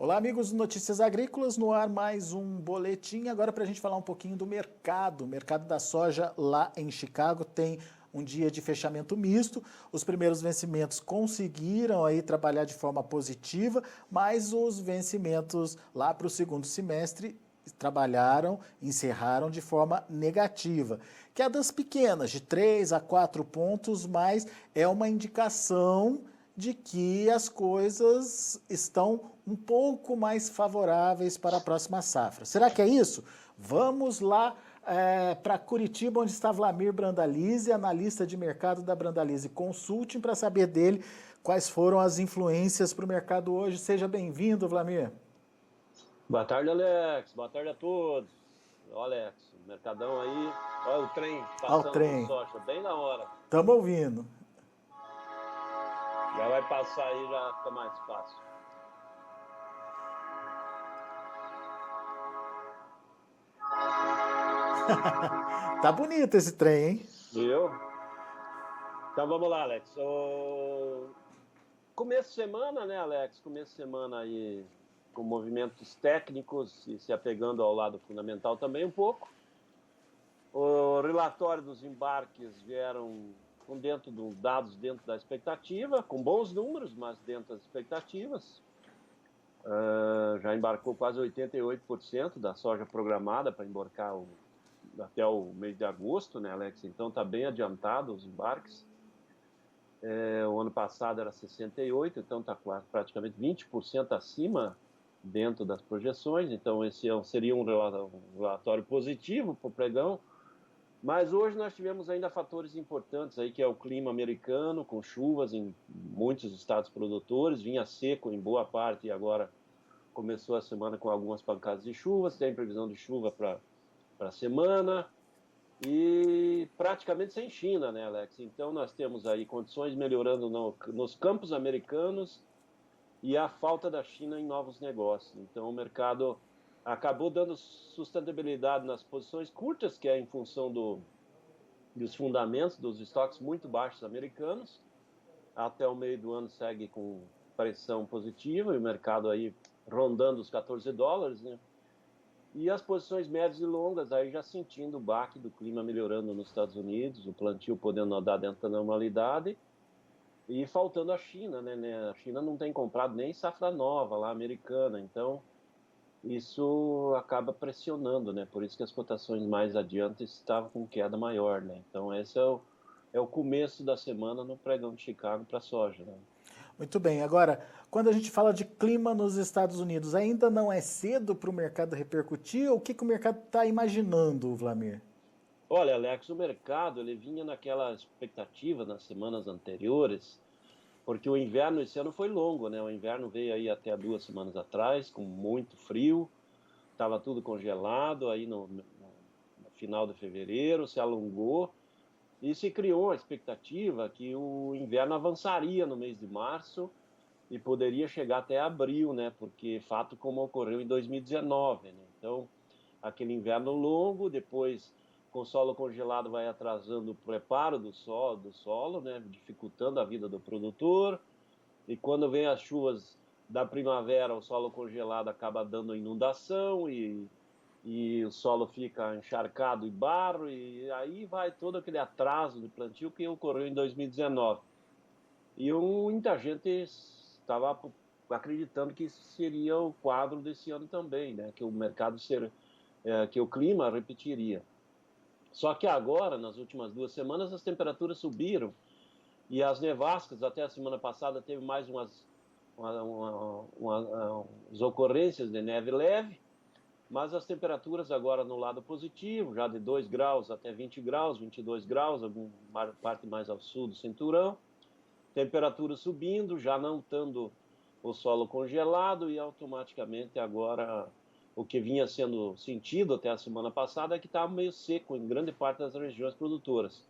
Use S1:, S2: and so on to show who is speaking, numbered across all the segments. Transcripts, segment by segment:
S1: Olá, amigos do Notícias Agrícolas, no ar mais um boletim. Agora para a gente falar um pouquinho do mercado. O mercado da soja lá em Chicago tem um dia de fechamento misto. Os primeiros vencimentos conseguiram aí trabalhar de forma positiva, mas os vencimentos lá para o segundo semestre encerraram de forma negativa. Quedas pequenas, de 3 a 4 pontos, mas é uma indicação de que as coisas estão um pouco mais favoráveis para a próxima safra. Será que é isso? Vamos lá para Curitiba, onde está Vlamir Brandalize, analista de mercado da Brandalize Consulting, para saber dele quais foram as influências para o mercado hoje. Seja bem-vindo, Vlamir.
S2: Boa tarde, Alex. Boa tarde a todos. Olha, Alex, o mercadão aí. Olha o trem passando no soja, bem na hora.
S1: Estamos ouvindo.
S2: Já vai passar aí, já fica mais fácil.
S1: Tá bonito esse trem, hein?
S2: Viu? Então vamos lá, Alex. Começo de semana, né, Alex? Começo de semana aí com movimentos técnicos e se apegando ao lado fundamental também um pouco. O relatório dos embarques vieram com dados dentro da expectativa, com bons números, mas dentro das expectativas. Já embarcou quase 88% da soja programada para embarcar até o mês de agosto, né, Alex? Então está bem adiantado os embarques. O ano passado era 68%, então está praticamente 20% acima dentro das projeções. Então esse seria um relatório positivo para o pregão. Mas hoje nós tivemos ainda fatores importantes aí, que é o clima americano, com chuvas em muitos estados produtores, vinha seco em boa parte e agora começou a semana com algumas pancadas de chuvas, tem previsão de chuva para a semana e praticamente sem China, né, Alex? Então nós temos aí condições melhorando nos campos americanos e a falta da China em novos negócios. Então o mercado acabou dando sustentabilidade nas posições curtas, que é em função dos fundamentos dos estoques muito baixos americanos. Até o meio do ano segue com pressão positiva e o mercado aí rondando os 14 dólares, né? E as posições médias e longas aí já sentindo o baque do clima melhorando nos Estados Unidos, o plantio podendo andar dentro da normalidade e faltando a China, né? A China não tem comprado nem safra nova lá americana, então isso acaba pressionando, né? Por isso que as cotações mais adiante estavam com queda maior, né? Então esse é o começo da semana no pregão de Chicago para a soja, né?
S1: Muito bem. Agora, quando a gente fala de clima nos Estados Unidos, ainda não é cedo para o mercado repercutir? Ou o que o mercado está imaginando, Vlamir?
S2: Olha, Alex, o mercado ele vinha naquela expectativa nas semanas anteriores, porque o inverno esse ano foi longo, né? O inverno veio aí até 2 semanas atrás, com muito frio, estava tudo congelado, aí no final de fevereiro se alongou, e se criou a expectativa que o inverno avançaria no mês de março e poderia chegar até abril, né? Porque fato como ocorreu em 2019, né? Então, aquele inverno longo, depois com o solo congelado vai atrasando o preparo do solo, né? Dificultando a vida do produtor. E quando vem as chuvas da primavera, o solo congelado acaba dando inundação e o solo fica encharcado e barro, e aí vai todo aquele atraso de plantio que ocorreu em 2019. E muita gente estava acreditando que isso seria o quadro desse ano também, né? Que o mercado que o clima repetiria. Só que agora, nas últimas 2 semanas, as temperaturas subiram e as nevascas, até a semana passada, teve mais umas ocorrências de neve leve, mas as temperaturas agora no lado positivo, já de 2 graus até 20 graus, 22 graus, alguma parte mais ao sul do cinturão, temperatura subindo, já não estando o solo congelado e automaticamente agora o que vinha sendo sentido até a semana passada é que estava meio seco em grande parte das regiões produtoras.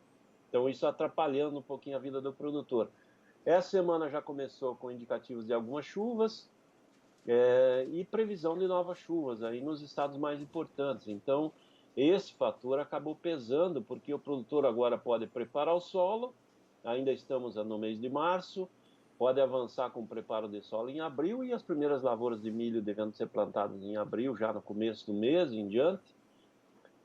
S2: Então isso atrapalhando um pouquinho a vida do produtor. Essa semana já começou com indicativos de algumas chuvas, e previsão de novas chuvas aí nos estados mais importantes. Então, esse fator acabou pesando, porque o produtor agora pode preparar o solo, ainda estamos no mês de março, pode avançar com o preparo de solo em abril e as primeiras lavouras de milho devendo ser plantadas em abril, já no começo do mês em diante.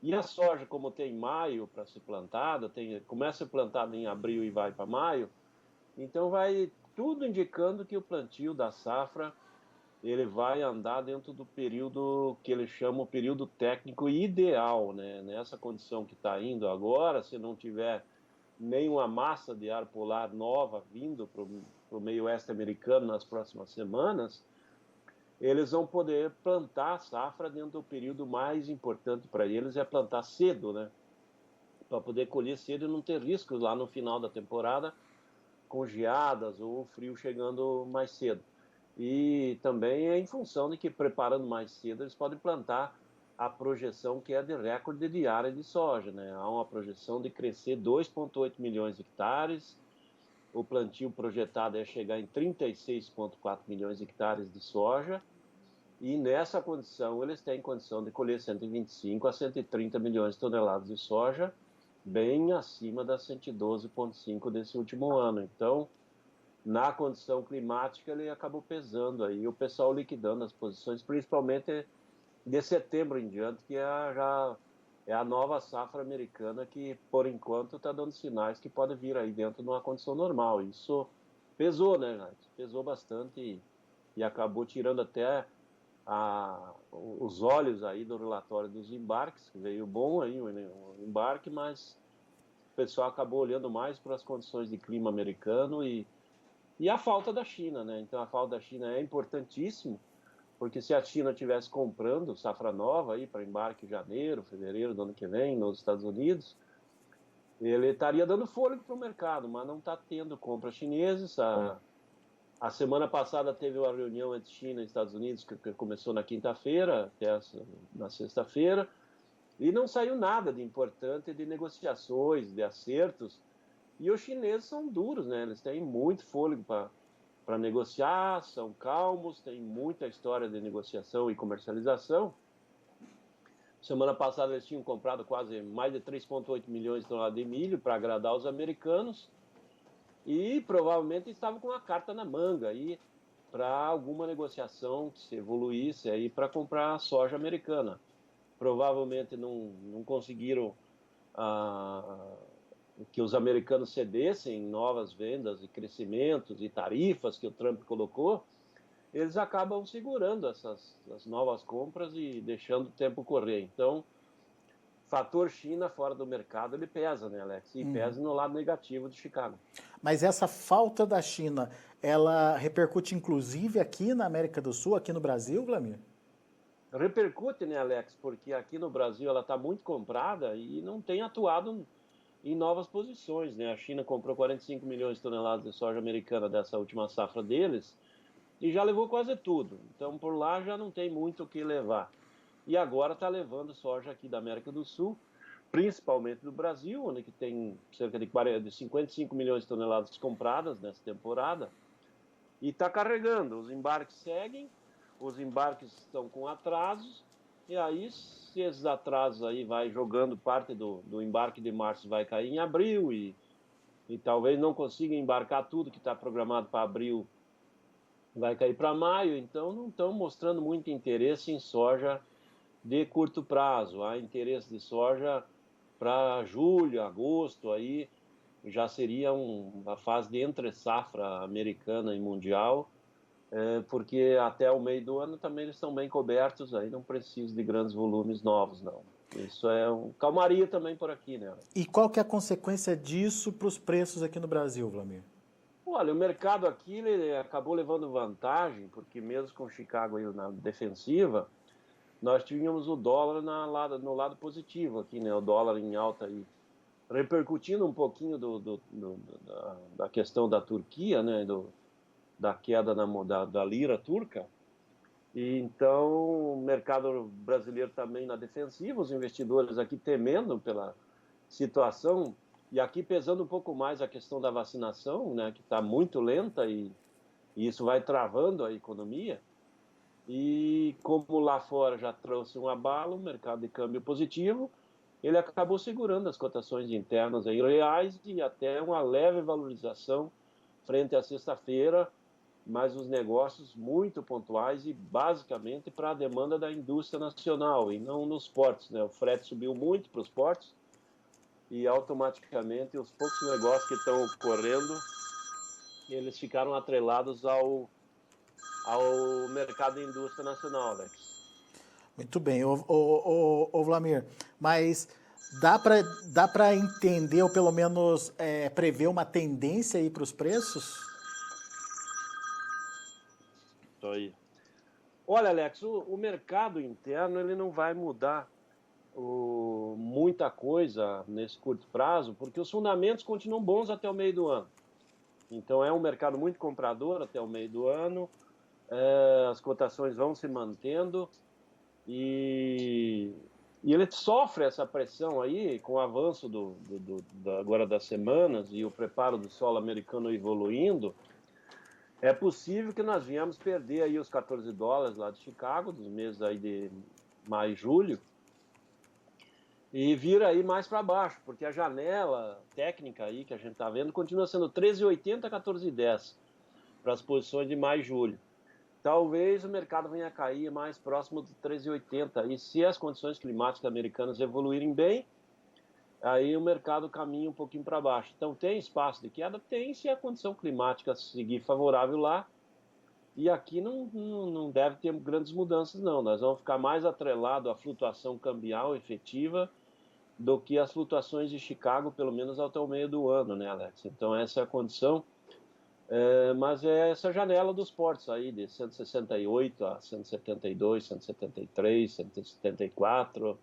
S2: E a soja, como tem maio para ser plantada, começa a ser plantada em abril e vai para maio, então vai tudo indicando que o plantio da safra ele vai andar dentro do período que eles chamam o período técnico ideal, né? Nessa condição que está indo agora, se não tiver nenhuma massa de ar polar nova vindo para o meio oeste americano nas próximas semanas, eles vão poder plantar a safra dentro do período mais importante para eles, é plantar cedo, né? Para poder colher cedo e não ter riscos lá no final da temporada, com geadas ou frio chegando mais cedo. E também é em função de que, preparando mais cedo, eles podem plantar a projeção que é de recorde de área de soja, né? Há uma projeção de crescer 2,8 milhões de hectares, o plantio projetado é chegar em 36,4 milhões de hectares de soja, e nessa condição eles têm condição de colher 125 a 130 milhões de toneladas de soja, bem acima das 112,5 desse último ano. Então, na condição climática, ele acabou pesando aí, o pessoal liquidando as posições, principalmente de setembro em diante, que já é a nova safra americana que, por enquanto, está dando sinais que pode vir aí dentro de uma condição normal. Isso pesou, né, Nath? Pesou bastante e acabou tirando até os olhos aí do relatório dos embarques, que veio bom aí o embarque, mas o pessoal acabou olhando mais para as condições de clima americano e a falta da China, né? Então a falta da China é importantíssimo, porque se a China estivesse comprando safra nova aí para embarque em janeiro, fevereiro do ano que vem nos Estados Unidos, ele estaria dando fôlego para o mercado, mas não está tendo compras chineses. A semana passada teve uma reunião entre China e Estados Unidos que começou na quinta-feira até na sexta-feira e não saiu nada de importante de negociações, de acertos. E os chineses são duros, né? Eles têm muito fôlego para negociar, são calmos, tem muita história de negociação e comercialização. Semana passada eles tinham comprado quase mais de 3,8 milhões de toneladas de milho para agradar os americanos e provavelmente estavam com a carta na manga aí para alguma negociação que se evoluísse aí para comprar soja americana. Provavelmente não conseguiram que os americanos cedessem novas vendas e crescimentos e tarifas que o Trump colocou, eles acabam segurando as novas compras e deixando o tempo correr. Então, fator China fora do mercado, ele pesa, né, Alex? E pesa no lado negativo de Chicago.
S1: Mas essa falta da China, ela repercute inclusive aqui na América do Sul, aqui no Brasil, Vlamir?
S2: Repercute, né, Alex? Porque aqui no Brasil ela está muito comprada e não tem atuado em novas posições, né? A China comprou 45 milhões de toneladas de soja americana dessa última safra deles e já levou quase tudo. Então, por lá já não tem muito o que levar. E agora está levando soja aqui da América do Sul, principalmente do Brasil, onde que tem cerca de 55 milhões de toneladas compradas nessa temporada, e está carregando. Os embarques seguem, os embarques estão com atrasos, e aí, se esses atrasos aí vai jogando parte do embarque de março vai cair em abril, e talvez não consiga embarcar tudo que está programado para abril, vai cair para maio, então não estão mostrando muito interesse em soja de curto prazo. Há interesse de soja para julho, agosto, aí já seria uma fase de entre-safra americana e mundial, porque até o meio do ano também eles estão bem cobertos, aí não precisa de grandes volumes novos, não. Isso é calmaria também por aqui, né?
S1: E qual que é a consequência disso para os preços aqui no Brasil, Vlamir?
S2: Olha, o mercado aqui ele acabou levando vantagem, porque mesmo com Chicago aí na defensiva, nós tínhamos o dólar no lado positivo aqui, né? O dólar em alta aí, repercutindo um pouquinho da questão da Turquia, né? Da queda da lira turca. E então o mercado brasileiro também na defensiva, os investidores aqui temendo pela situação e aqui pesando um pouco mais a questão da vacinação, né? Que está muito lenta e isso vai travando a economia. E como lá fora já trouxe um abalo, mercado de câmbio positivo, ele acabou segurando as cotações internas em reais e até uma leve valorização frente à sexta-feira, mas os negócios muito pontuais e basicamente para a demanda da indústria nacional e não nos portos, né? O frete subiu muito para os portos e automaticamente os poucos negócios que estão ocorrendo, eles ficaram atrelados ao mercado da indústria nacional, Alex.
S1: Muito bem, ô Vlamir, mas dá para entender ou pelo menos prever uma tendência aí para os preços?
S2: Isso aí. Olha, Alex, o mercado interno ele não vai mudar muita coisa nesse curto prazo, porque os fundamentos continuam bons até o meio do ano. Então é um mercado muito comprador até o meio do ano, as cotações vão se mantendo e ele sofre essa pressão aí com o avanço agora das semanas e o preparo do solo americano evoluindo. É possível que nós venhamos perder aí os 14 dólares lá de Chicago, dos meses aí de maio e julho, e vir aí mais para baixo, porque a janela técnica aí que a gente está vendo continua sendo 13,80 a 14,10 para as posições de maio e julho. Talvez o mercado venha a cair mais próximo de 13,80 e se as condições climáticas americanas evoluírem bem, aí o mercado caminha um pouquinho para baixo. Então tem espaço de queda? Tem, se a condição climática seguir favorável lá. E aqui não deve ter grandes mudanças, não. Nós vamos ficar mais atrelado à flutuação cambial efetiva do que as flutuações de Chicago, pelo menos até o meio do ano, né, Alex? Então essa é a condição. Mas é essa janela dos portos aí, de 168 a 172, 173, 174,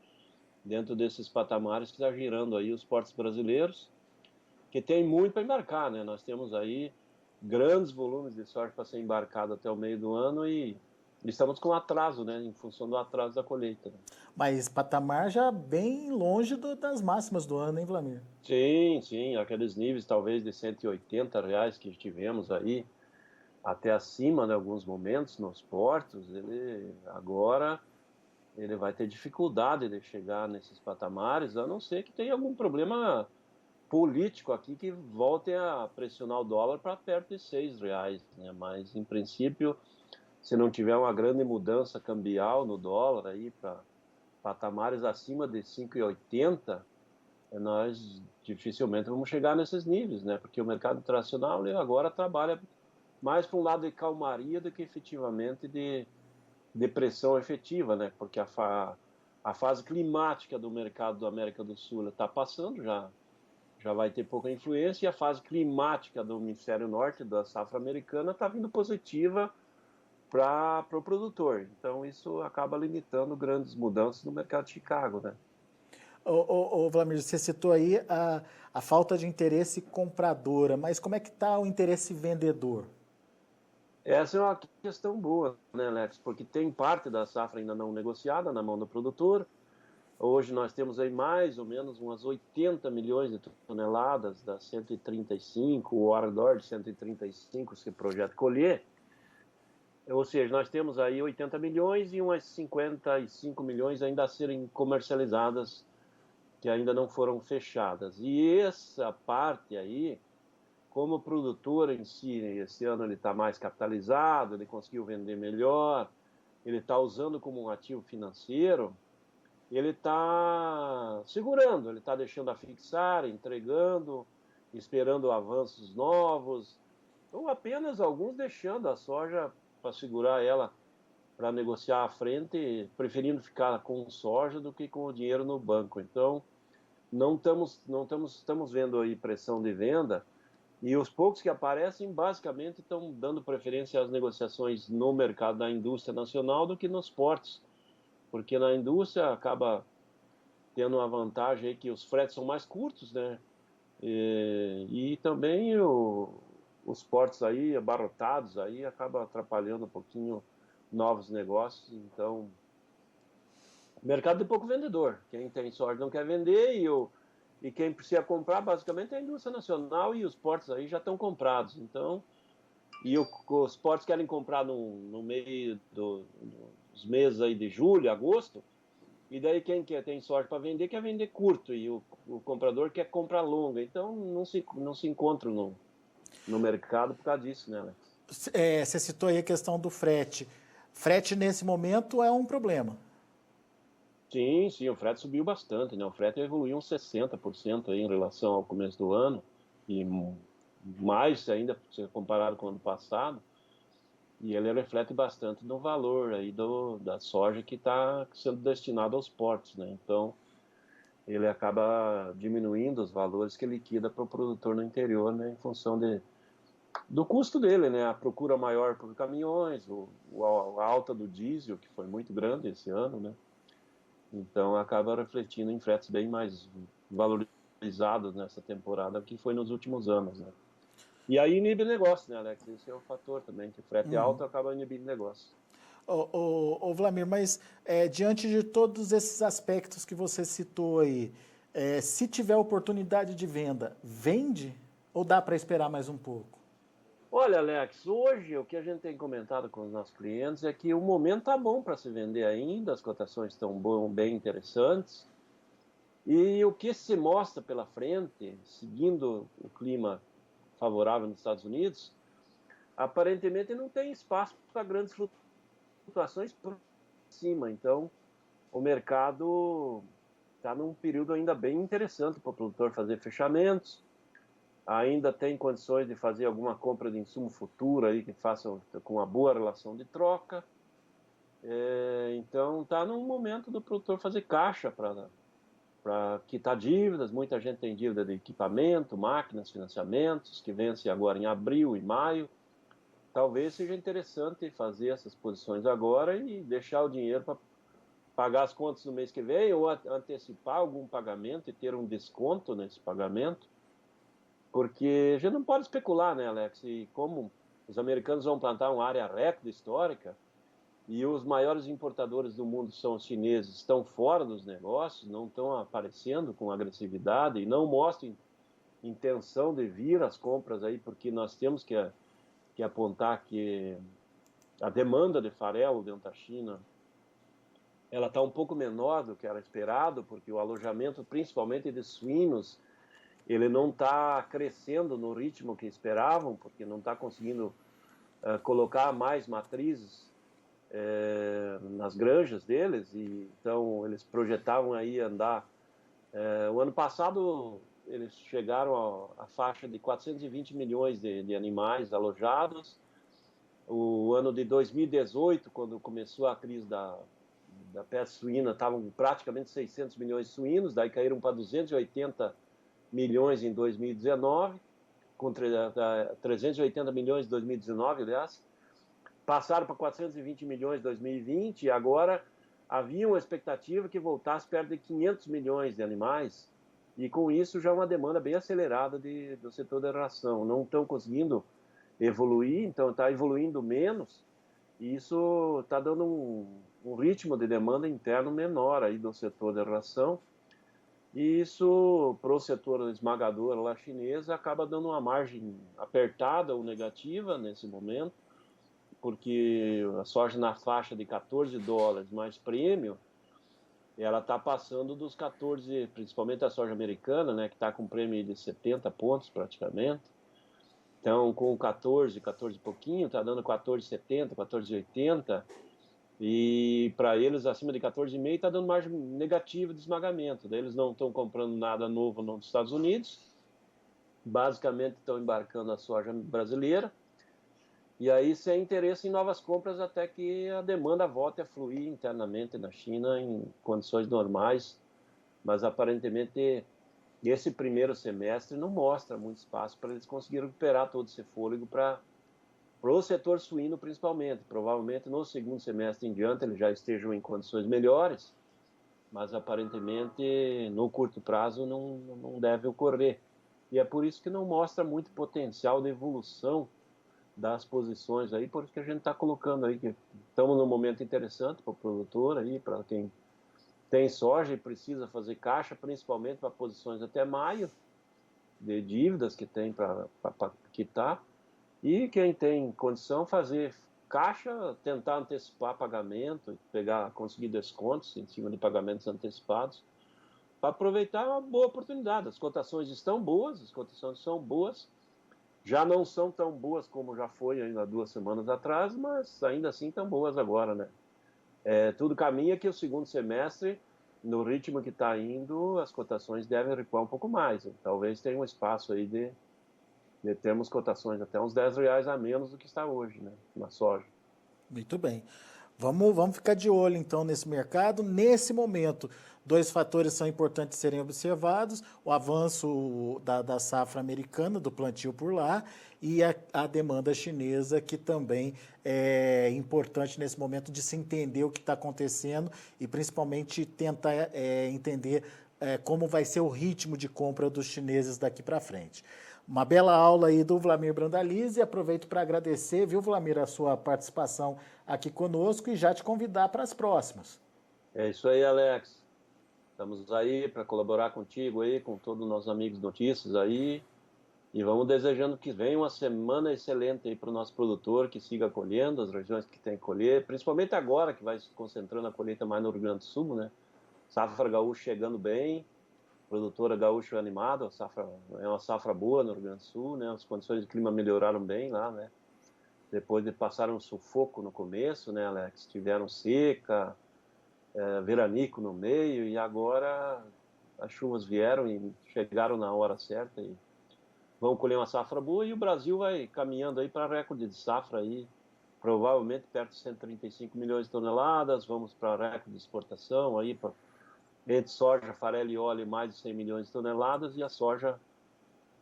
S2: dentro desses patamares que está girando aí os portos brasileiros, que tem muito para embarcar, né? Nós temos aí grandes volumes de soja para ser embarcado até o meio do ano e estamos com atraso, né? Em função do atraso da colheita. Né?
S1: Mas patamar já bem longe das máximas do ano, hein, Vlamir?
S2: Sim, aqueles níveis talvez de R$ 180 que tivemos aí, até acima em alguns momentos nos portos, agora ele vai ter dificuldade de chegar nesses patamares, a não ser que tenha algum problema político aqui que volte a pressionar o dólar para perto de R$ 6, né? Mas, em princípio, se não tiver uma grande mudança cambial no dólar aí para patamares acima de 5,80, nós dificilmente vamos chegar nesses níveis, né? Porque o mercado internacional agora trabalha mais para um lado de calmaria do que efetivamente de pressão efetiva, né? Porque a fase climática do mercado da América do Sul está passando, já vai ter pouca influência, e a fase climática do hemisfério norte, da safra americana, está vindo positiva para o produtor. Então, isso acaba limitando grandes mudanças no mercado de Chicago, né?
S1: Ô Vlamir, você citou aí a falta de interesse compradora, mas como é que está o interesse vendedor?
S2: Essa é uma questão boa, né, Alex? Porque tem parte da safra ainda não negociada na mão do produtor. Hoje nós temos aí mais ou menos umas 80 milhões de toneladas das 135, ou ao redor de 135 que o projeto colher. Ou seja, nós temos aí 80 milhões e umas 55 milhões ainda a serem comercializadas, que ainda não foram fechadas. E essa parte aí, como o produtor em si, esse ano ele está mais capitalizado, ele conseguiu vender melhor, ele está usando como um ativo financeiro, ele está segurando, ele está deixando a fixar, entregando, esperando avanços novos, ou apenas alguns deixando a soja para segurar ela para negociar à frente, preferindo ficar com soja do que com o dinheiro no banco. Então, estamos vendo aí pressão de venda, e os poucos que aparecem basicamente estão dando preferência às negociações no mercado da indústria nacional do que nos portos, porque na indústria acaba tendo uma vantagem aí que os fretes são mais curtos, né? E também os portos aí abarrotados aí acaba atrapalhando um pouquinho novos negócios. Então, mercado de pouco vendedor. Quem tem soja não quer vender e quem precisa comprar basicamente é a indústria nacional, e os portos aí já estão comprados. Então, os portos querem comprar no meio dos meses aí de julho, agosto. E daí quem tem soja para vender quer vender curto, e o comprador quer comprar longa. Então não se encontram no mercado por causa disso, né, Alex?
S1: Você citou aí a questão do frete. Frete, nesse momento, é um problema.
S2: Sim, sim, o frete subiu bastante, né? O frete evoluiu uns 60% aí em relação ao começo do ano, e mais ainda se comparado com o ano passado, e ele reflete bastante no valor aí da soja que está sendo destinada aos portos, né? Então, ele acaba diminuindo os valores que liquida para o produtor no interior, né? Em função do custo dele, né? A procura maior por caminhões, a alta do diesel, que foi muito grande esse ano, né? Então acaba refletindo em fretes bem mais valorizados nessa temporada que foi nos últimos anos, né? E aí inibe negócio, né, Alex? Esse é o fator também, que o frete alto acaba inibindo negócio.
S1: Ô, Vlamir, mas diante de todos esses aspectos que você citou aí, se tiver oportunidade de venda, vende ou dá para esperar mais um pouco?
S2: Olha, Alex, hoje o que a gente tem comentado com os nossos clientes é que o momento está bom para se vender ainda, as cotações estão bem interessantes, e o que se mostra pela frente, seguindo o clima favorável nos Estados Unidos, aparentemente não tem espaço para grandes flutuações por cima. Então, o mercado está num período ainda bem interessante para o produtor fazer fechamentos. Ainda tem condições de fazer alguma compra de insumo futuro aí que faça com uma boa relação de troca. Então, está num momento do produtor fazer caixa para quitar dívidas. Muita gente tem dívida de equipamento, máquinas, financiamentos, que vence agora em abril e maio. Talvez seja interessante fazer essas posições agora e deixar o dinheiro para pagar as contas no mês que vem ou antecipar algum pagamento e ter um desconto nesse pagamento, porque a gente não pode especular, né, Alex? E como os americanos vão plantar uma área recorde histórica e os maiores importadores do mundo são os chineses, estão fora dos negócios, não estão aparecendo com agressividade e não mostram intenção de vir às compras aí, porque nós temos que apontar que a demanda de farelo dentro da China ela está um pouco menor do que era esperado, porque o alojamento, principalmente de suínos, ele não está crescendo no ritmo que esperavam, porque não está conseguindo colocar mais matrizes nas granjas deles, e então eles projetavam aí andar. O ano passado eles chegaram à faixa de 420 milhões de animais alojados. O ano de 2018, quando começou a crise da peste suína, estavam praticamente 600 milhões de suínos, daí caíram para 280 milhões em 2019, com 380 milhões em 2019, aliás, passaram para 420 milhões em 2020 e agora havia uma expectativa que voltasse perto de 500 milhões de animais e com isso já uma demanda bem acelerada do setor da ração. Não estão conseguindo evoluir, então está evoluindo menos e isso está dando um ritmo de demanda interno menor aí do setor da ração. E isso, para o setor esmagador lá chinês, acaba dando uma margem apertada ou negativa nesse momento, porque a soja na faixa de $14 mais prêmio, ela está passando dos 14, principalmente a soja americana, né, que está com prêmio de 70 pontos praticamente. Então, com 14 e pouquinho, está dando 14,70, 14,80. E para eles, acima de 14,5, está dando margem negativa de esmagamento. Daí eles não estão comprando nada novo nos Estados Unidos. Basicamente, estão embarcando a soja brasileira. E aí, sem interesse em novas compras, até que a demanda volte a fluir internamente na China em condições normais. Mas, aparentemente, esse primeiro semestre não mostra muito espaço para eles conseguirem recuperar todo esse fôlego para o setor suíno principalmente. Provavelmente no segundo semestre em diante eles já estejam em condições melhores, mas aparentemente no curto prazo não deve ocorrer. E é por isso que não mostra muito potencial de evolução das posições aí, por isso que a gente está colocando aí que estamos num momento interessante para o produtor aí, para quem tem soja e precisa fazer caixa, principalmente para posições até maio, de dívidas que tem para quitar. E quem tem condição fazer caixa, tentar antecipar pagamento, conseguir descontos em cima de pagamentos antecipados, para aproveitar uma boa oportunidade. As cotações estão boas, as cotações são boas, Já não são tão boas como já foi ainda 2 semanas atrás, mas ainda assim estão boas agora, né? Tudo caminha que o segundo semestre, no ritmo que está indo, as cotações devem recuar um pouco mais. Talvez tenha um espaço aí de termos cotações até uns R$ 10 a menos do que está hoje, né? Na soja.
S1: Muito bem. Vamos ficar de olho, então, nesse mercado. Nesse momento, dois fatores são importantes serem observados: o avanço da safra americana, do plantio por lá, e a demanda chinesa, que também é importante nesse momento de se entender o que está acontecendo e, principalmente, tentar entender como vai ser o ritmo de compra dos chineses daqui para frente. Uma bela aula aí do Wlamir Brandalize. Aproveito para agradecer, viu, Wlamir, a sua participação aqui conosco e já te convidar para as próximas.
S2: É isso aí, Alex. Estamos aí para colaborar contigo aí, com todos os nossos amigos notícias aí. E vamos desejando que venha uma semana excelente aí para o nosso produtor, que siga colhendo as regiões que tem que colher, principalmente agora que vai se concentrando a colheita mais no Rio Grande do Sul, né? Safra gaúcha chegando bem, produtora gaúcha animada, é uma safra boa no Rio Grande do Sul, né? As condições de clima melhoraram bem lá, né? Depois de passar um sufoco no começo, né, Alex? Tiveram seca, veranico no meio, e agora as chuvas vieram e chegaram na hora certa e vão colher uma safra boa, e o Brasil vai caminhando aí para recorde de safra aí, provavelmente perto de 135 milhões de toneladas. Vamos para recorde de exportação aí, entre soja, farelo e óleo, mais de 100 milhões de toneladas, e a soja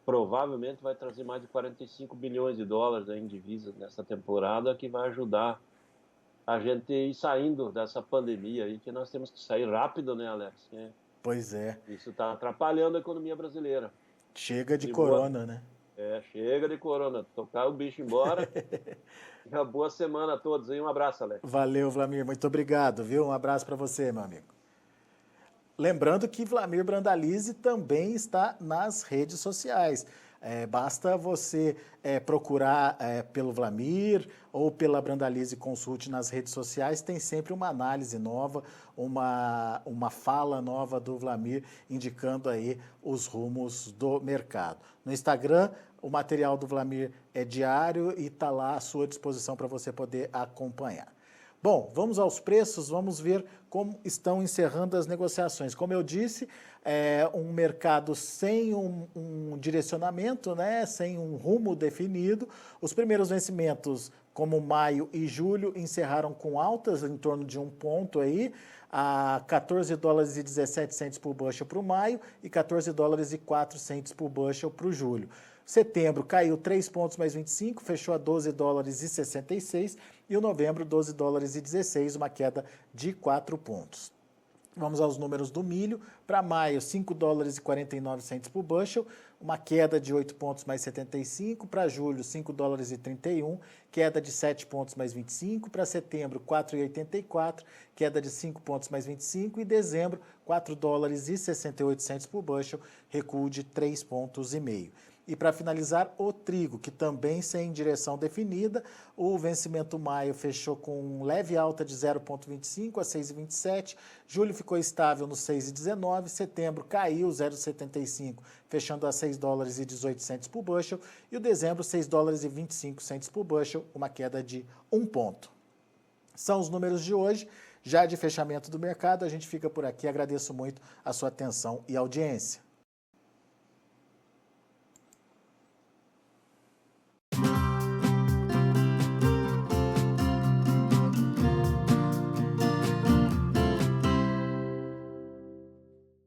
S2: provavelmente vai trazer mais de 45 bilhões de dólares em divisas nessa temporada, que vai ajudar a gente ir saindo dessa pandemia aí, que nós temos que sair rápido, né, Alex?
S1: Pois é.
S2: Isso está atrapalhando a economia brasileira.
S1: Chega de corona, né?
S2: Chega de corona. Tocar o bicho embora. E uma boa semana a todos aí. Um abraço, Alex.
S1: Valeu, Wlamir. Muito obrigado, viu? Um abraço para você, meu amigo. Lembrando que Wlamir Brandalize também está nas redes sociais. Basta você procurar pelo Wlamir ou pela Brandalize Consult nas redes sociais. Tem sempre uma análise nova, uma fala nova do Wlamir indicando aí os rumos do mercado. No Instagram, o material do Wlamir é diário e está lá à sua disposição para você poder acompanhar. Bom, vamos aos preços, vamos ver como estão encerrando as negociações. Como eu disse, um mercado sem um direcionamento, né, sem um rumo definido. Os primeiros vencimentos, como maio e julho, encerraram com altas em torno de 1 ponto aí, a 14 dólares e 17 centes por bushel para o maio e 14 dólares e 4 centes por bushel para o julho. Setembro caiu 3 pontos mais 25, fechou a 12 dólares e 66, e o novembro 12 dólares e 16, uma queda de 4 pontos. Vamos aos números do milho. Para maio, 5 dólares e 49 centes por bushel, uma queda de 8 pontos mais 75. Para julho, 5 dólares e 31, queda de 7 pontos mais 25. Para setembro, 4,84, queda de 5 pontos mais 25. E dezembro, 4 dólares e 68 centes por bushel, recuo de 3 pontos e meio. E para finalizar, o trigo, que também sem direção definida, o vencimento maio fechou com leve alta de 0,25 a 6,27, julho ficou estável no 6,19, setembro caiu 0,75, fechando a 6 dólares e 18 centes por bushel, e o dezembro 6 dólares e 25 centes por bushel, uma queda de 1 ponto. São os números de hoje, já de fechamento do mercado. A gente fica por aqui, agradeço muito a sua atenção e audiência.